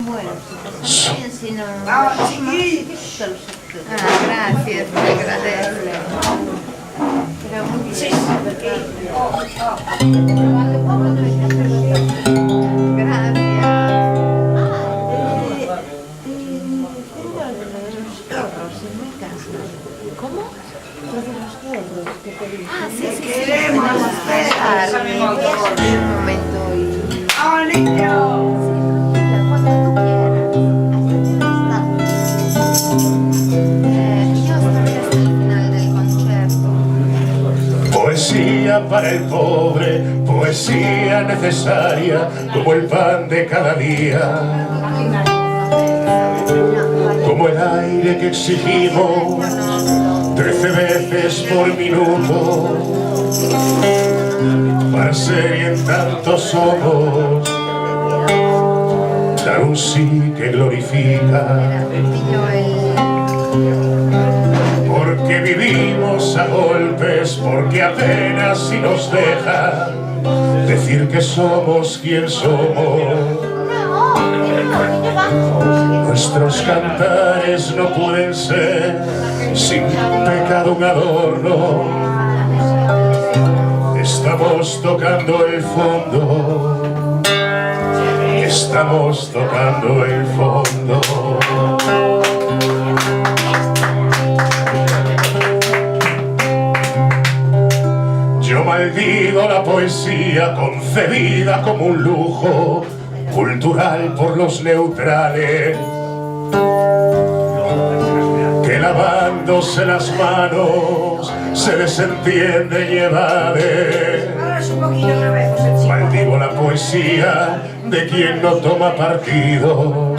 Bueno, si bien, si no... gracias, te agradezco. Pero muy bien. Sí, ¿cómo? Ah, sí, sí, queremos esperar un momento y... ¡Oh, niño! Cuando tú quieras. Yo estoy hasta el final del concierto. Poesía para el pobre, poesía necesaria, como el pan de cada día, como el aire que exigimos 13 veces por minuto, para ser y en tantos ojos dar un sí que glorifica. Porque vivimos a golpes, porque apenas si nos dejan decir que somos quien somos. Nuestros cantares no pueden ser sin pecado un adorno. Estamos tocando el fondo, estamos tocando el fondo. Yo maldigo la poesía concebida como un lujo cultural por los neutrales, que lavándose las manos se desentiende y evade. Maldigo la poesía de quien no toma partido,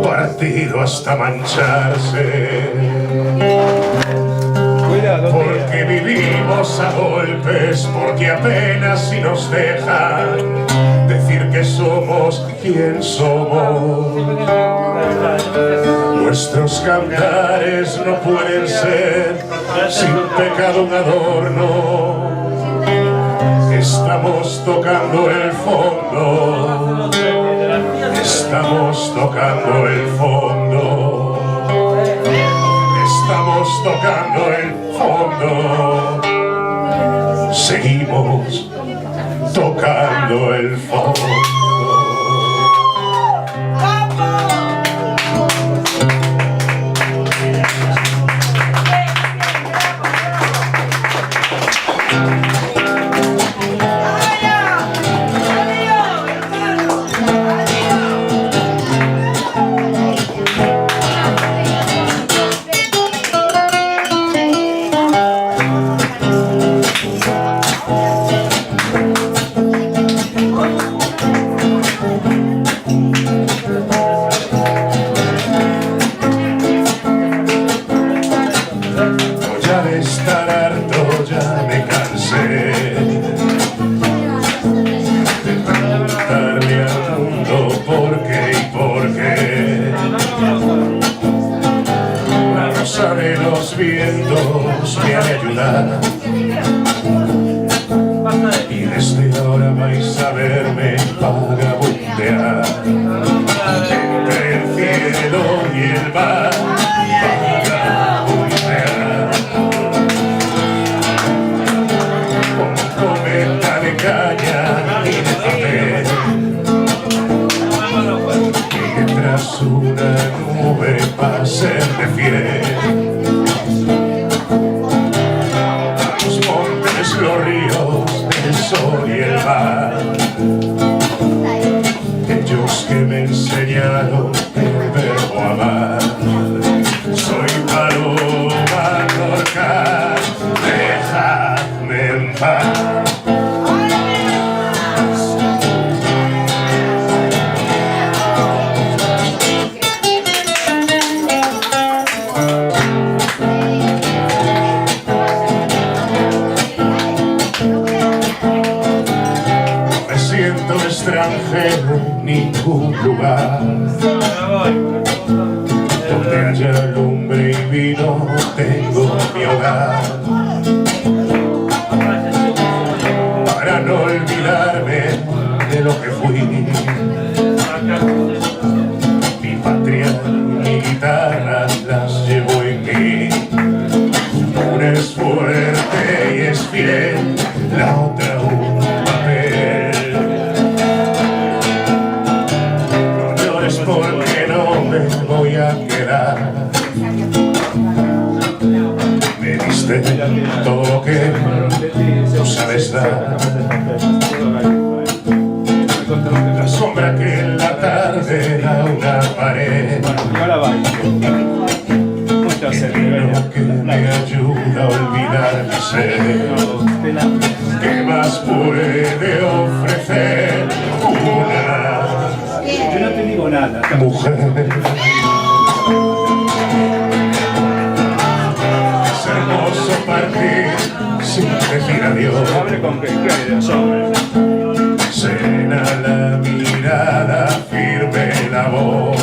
partido hasta mancharse. Porque vivimos a golpes, porque apenas si nos dejan decir que somos quien somos. Nuestros cantares no pueden ser sin pecado un adorno. Estamos tocando el fondo, estamos tocando el fondo, estamos tocando el fondo, seguimos tocando el fondo. De los vientos me ha de ayudar, y desde ahora vais a verme vagabundear entre el cielo y el mar, vagabundear como cometa de caña y de papel, que tras una nube pase de fiel. Los ríos, el sol y el mar, ellos que me enseñaron el verbo amar. Soy paloma Lorca, dejadme en paz. Extranjero en ningún lugar, donde haya lumbre y vino tengo mi hogar, para no olvidarme de lo que fui, Mi patria, mi guitarra las llevo en mí. Una es fuerte y es fiel, la otra un papel. No llores porque no me voy a quedar. Me diste todo lo que tú sabes dar. La sombra que en la tarde da una pared. El vino que me ayuda a olvidar mi sed. ¿Qué más puede ofrecer una Yo no te digo nada. mujer? Es hermoso partir sin decir adiós. Hable con que quieres, hombre. Serena la mirada, firme la voz.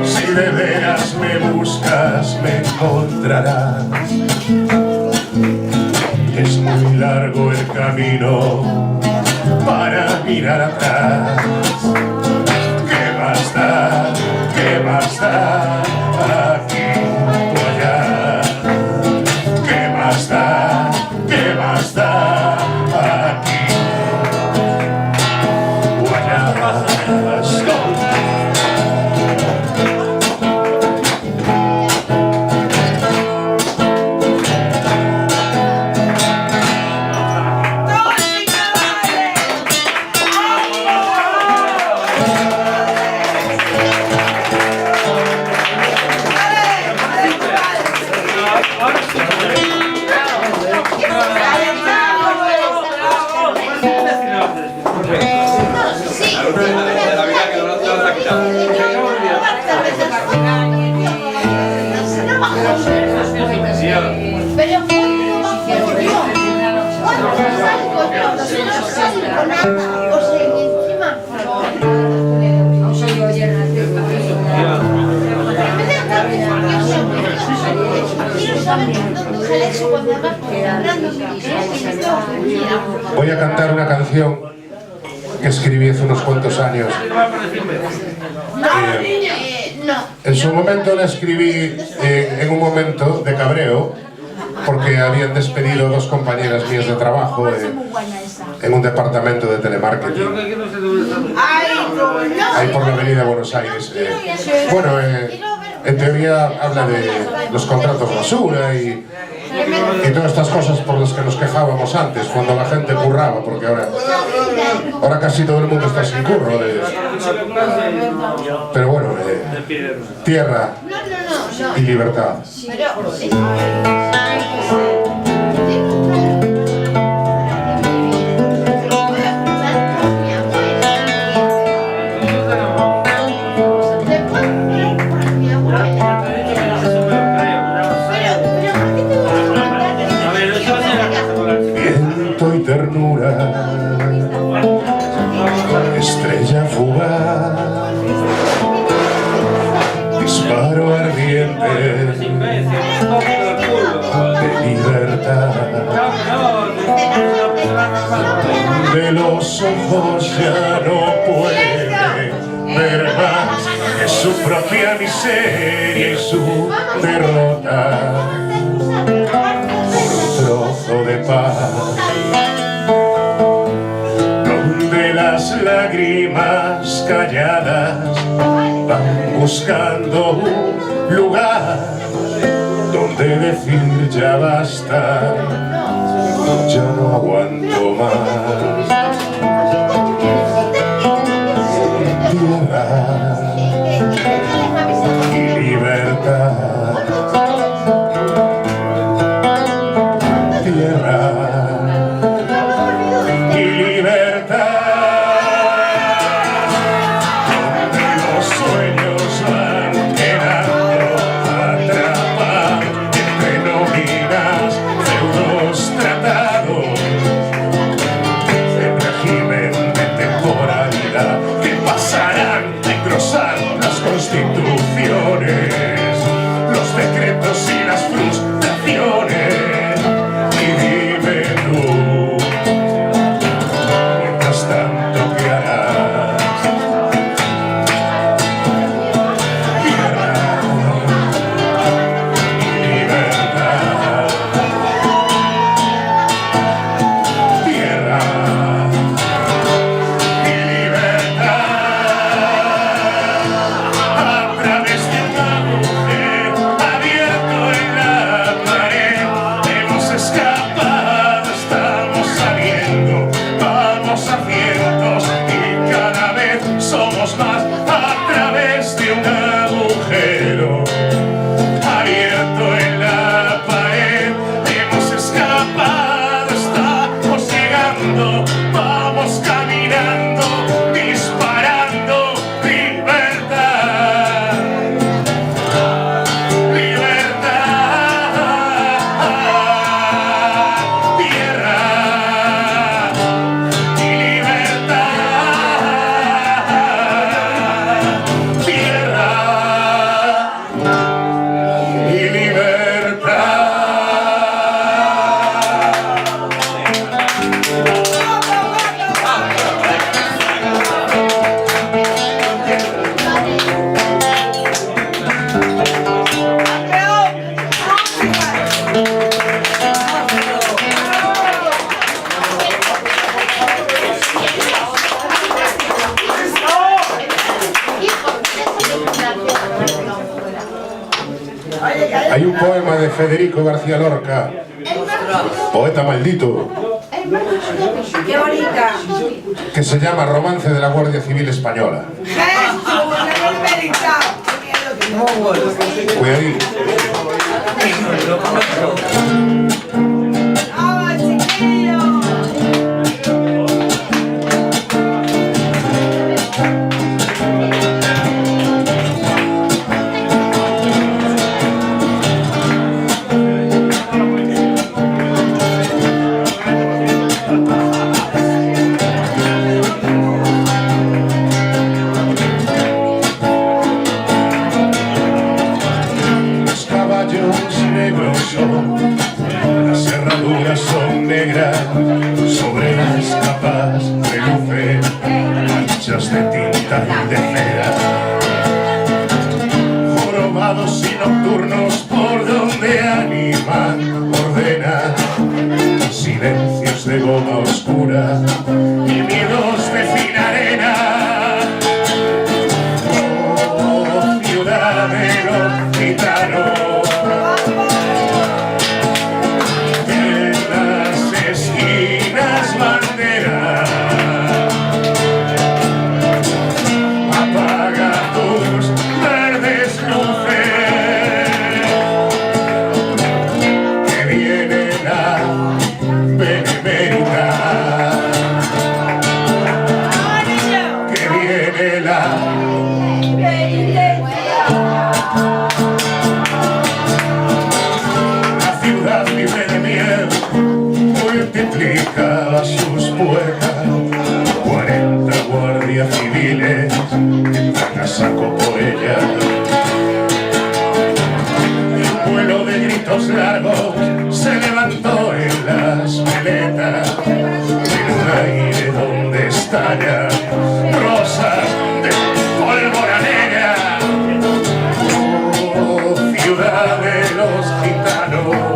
Si de veras me buscas, me encontrarás. Es muy largo el camino para mirar atrás. ¿Qué más da? ¿Qué más da? Aquí o allá. ¿Qué más da? ¿Qué más da? Aquí o allá. Let's go. Voy a cantar una canción que escribí hace unos cuantos años. En su momento la escribí en un momento de cabreo, porque habían despedido dos compañeras mías de trabajo en un departamento de telemarketing ahí por la avenida Buenos Aires. Bueno, en teoría habla de los contratos basura y todas estas cosas por las que nos quejábamos antes, cuando la gente curraba, porque ahora casi todo el mundo está sin curro. Pero bueno, tierra y libertad. Viento y ternura, estrella fugaz, disparo ardiente de libertad. De los ojos ya no puede ver más que su propia miseria y su derrota. Por un trozo de paz donde las lágrimas calladas van buscando un lugar donde decir ya basta, ya no aguanto más. Tierra y libertad. Tierra y libertad. Donde los sueños van quedando atrapados entre nóminas, feudos tratados. Hay un poema de Federico García Lorca, poeta maldito, ¡Qué bonita! que se llama Romance de la Guardia Civil Española. Cuidadito. ¡Vamos, chiquillos! Las herraduras son negras, sobre las capas relucen manchas de tinta y de cera. Jorobados y nocturnos por donde animan, ordenan silencios de goma oscura y miedos de fina arena. Oh, ciudad de los gitanos, multiplica sus puertas, 40 guardias civiles entran a saco por ella. Un vuelo de gritos largos se levantó en las veletas, en un aire donde estallan rosas de pólvora negra. Oh, ciudad de los gitanos,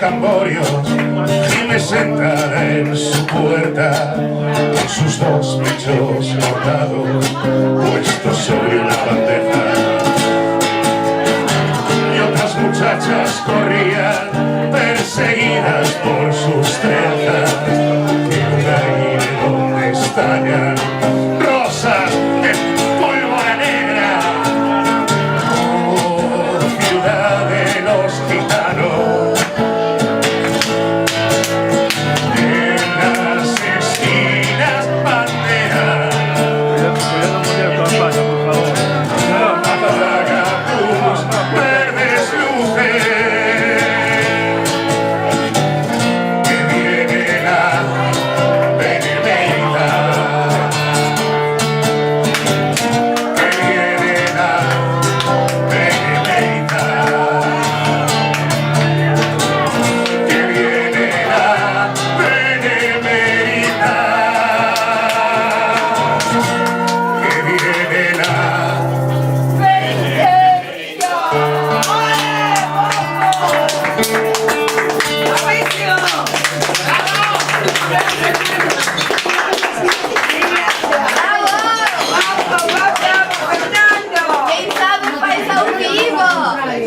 Camborios, y me sentará en su puerta con sus dos pechos cortados puestos sobre una bandeja. Y otras muchachas corrían perseguidas por sus trenzas en un aire donde estallan rosas de pólvora negra. Oh, ciudad de los gitanos,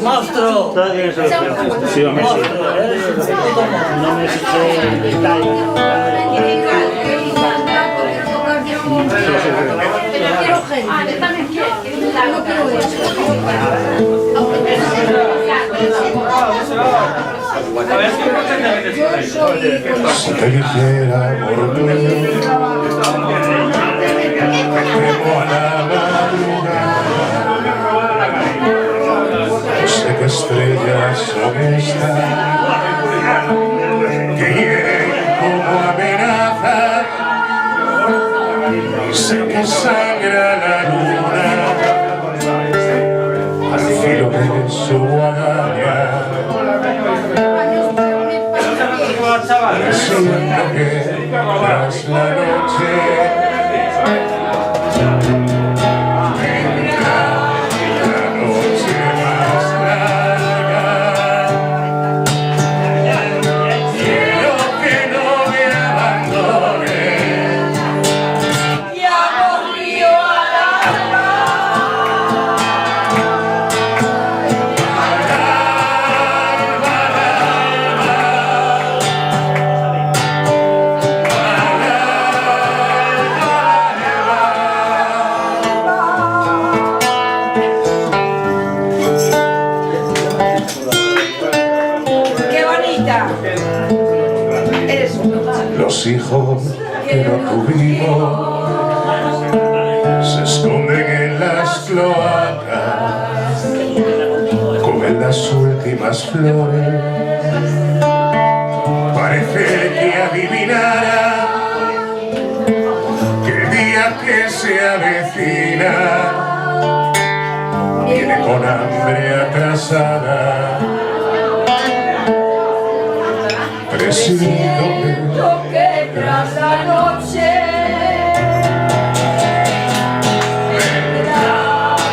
Mostro! Sì, ho messo. Non ho messo i dettagli. Ah, Si te dijera por mí, temo a la madrugada. No sé qué estrellas son estas que hieren como amenazas. Sé que sangra la luna al filo de su guadaña. Siento que tras la noche vendrá la noche más larga. Quiero que no me abandones. Los hijos que no tuvimos se esconden en las cloacas, comen las últimas flores. Parece que adivinara que el día que se avecina viene con hambre atrasada. Presiento que tras la noche vendrá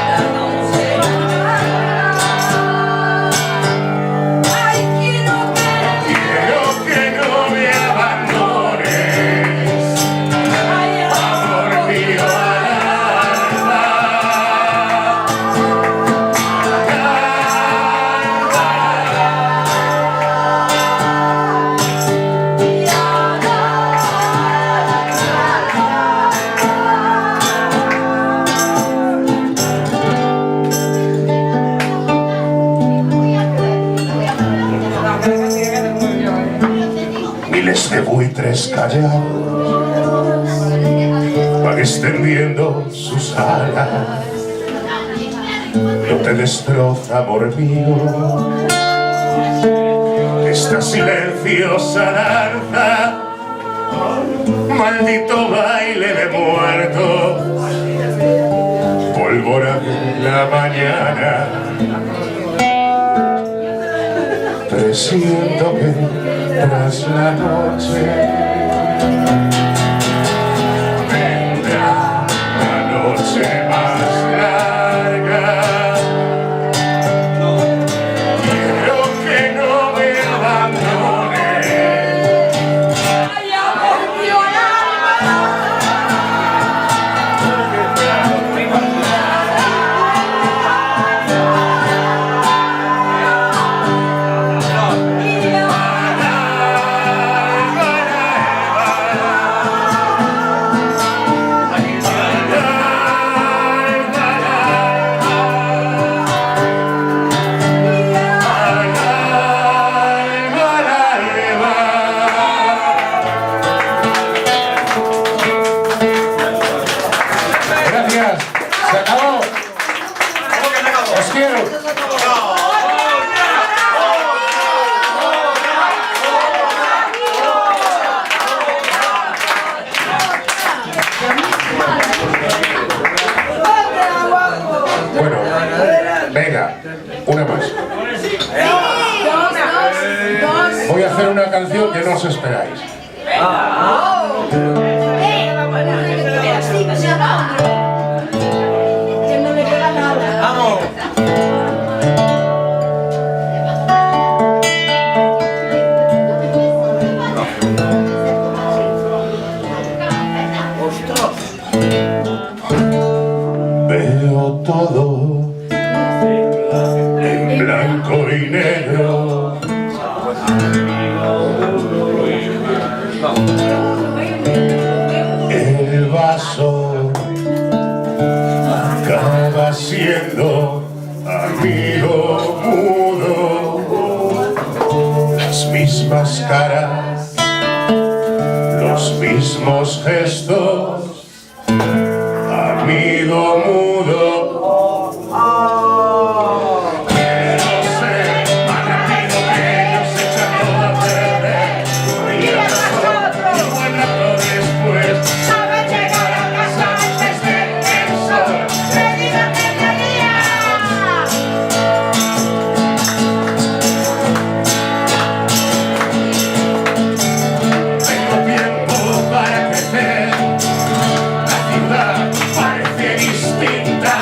la noche más. Ay, quiero que no me abandones, amor mío al alma. Miles de buitres callados van extendiendo sus alas. No te destroza, amor mío, esta silenciosa danza, maldito baile de muertos, pólvora de la mañana. Presiento que tras la noche vendrá la noche más larga. Quiero que no me abandones. Ay, amor mío al alma. Se acabó. Os quiero. Bueno, venga, una más. Voy a hacer una canción que no os esperáis. Veo todo en blanco y negro. El vaso acaba siendo amigo mudo. Las mismas caras, los mismos gestos, amigo mudo. Quiero ser más rápido que ellos, echa todo a perder. Un día tras otro, y un buen rato después, saber llegar a casa antes de que el sol me diga mediodía. Tengo tiempo para crecer, la ciudad parece distinta.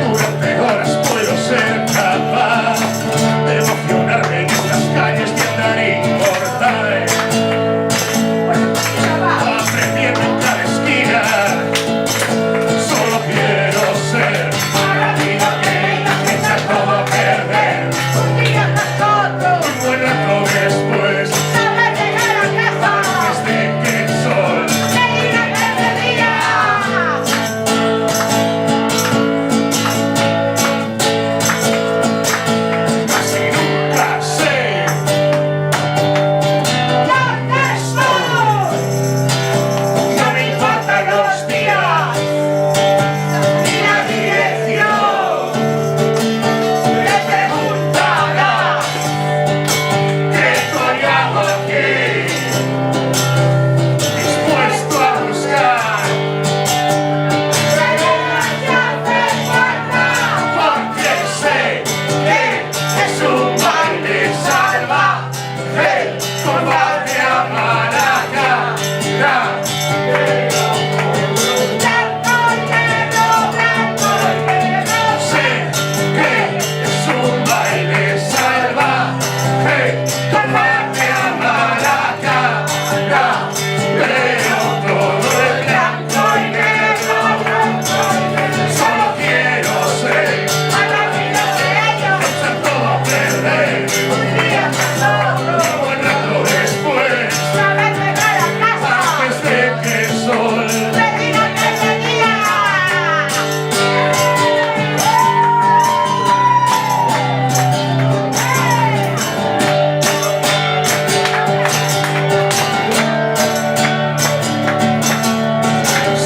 Durante horas puedo ser capaz de emocionarme en estas calles de andar inmortal, aprendiendo en cada esquina. Solo quiero ser la vida que echa todo a perder. Un día tras otro, un buen rato después, saber llegar a casa antes de que el sol me diga mediodía. Casi nunca sé dónde estoy. No me importan los días ni la dirección. Me preguntará qué coño hago aquí, dispuesto a buscar reglas que hacen falta, porque sé que es un baile salvaje con baile a Maraca. Sé que es un baile salvaje con baile a Maraca. Veo todo el blanco y negro. Solo quiero ser más rápido que ellos, echar todo a perder. Un día tras otro, un buen rato después, saber llegar a casa antes de que el sol me diga mediodía.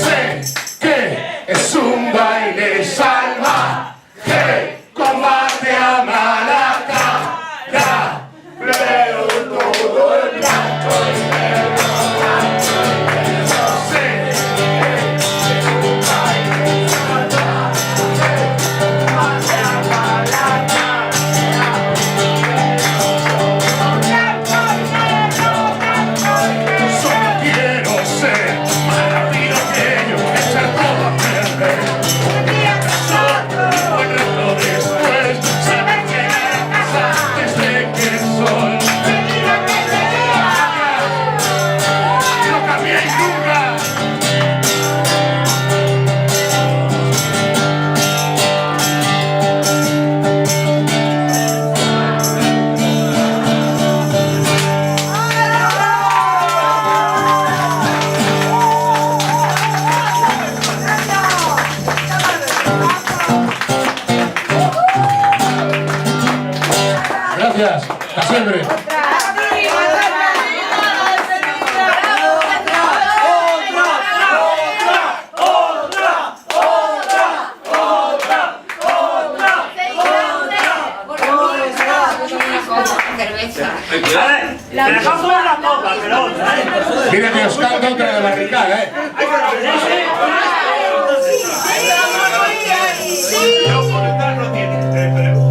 Sé que es un baile salvaje, combate a Maraca. Veo todo el blanco y negro. Sé que es un baile salvaje, combate a Maraca. Solo quiero ser más rápido que ellos, echar todo a perder. Un día tras otro, un buen rato después, saber llegar a casa antes de que el sol me diga mediodía. No cambiéis nunca. Gracias, hasta siempre. Te dejamos una copa, pero otra, Mira que os canto otra de barricada,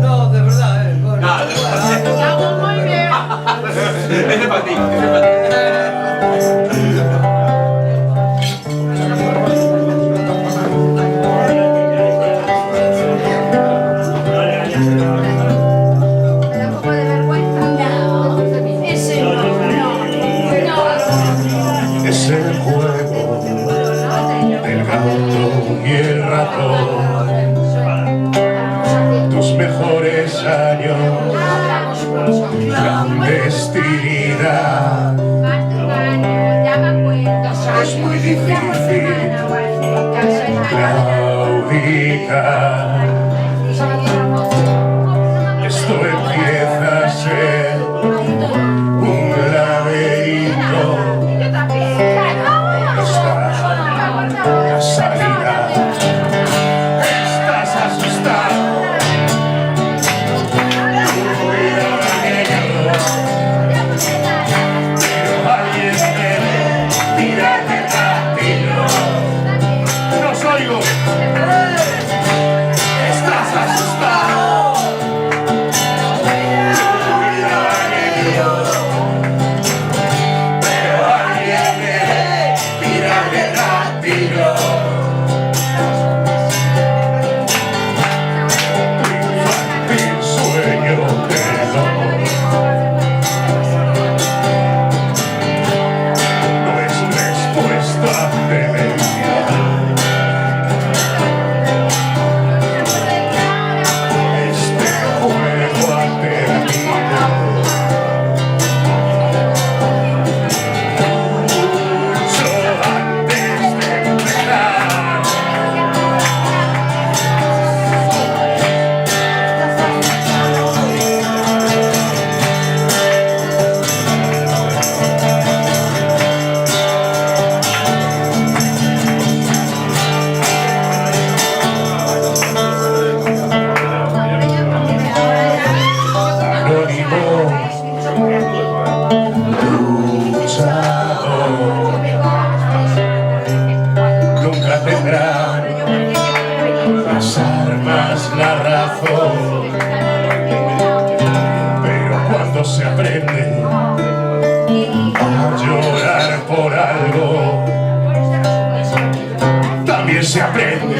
No, de verdad, Estamos muy bien. Ese para ti, ese para ti. Me da un poco de vergüenza. No, ese no. Es el juego del gato y el ratón. Tus mejores años, clandestinidad. Es muy difícil claudicar. esto empieza a ser un laberinto. Está la salida. Estás asustado. Pero alguien debe tirarte rápido. No os oigo. Estás asustado. Pero alguien debe tirarte rápido. Infantil sueño de dolor. No es respuesta de demencia. Este juego ha terminado. Mucho antes de empezar. Anónimo, luchador, nunca tendrá las armas, la razón, pero cuando se aprende a llorar por algo, también se aprende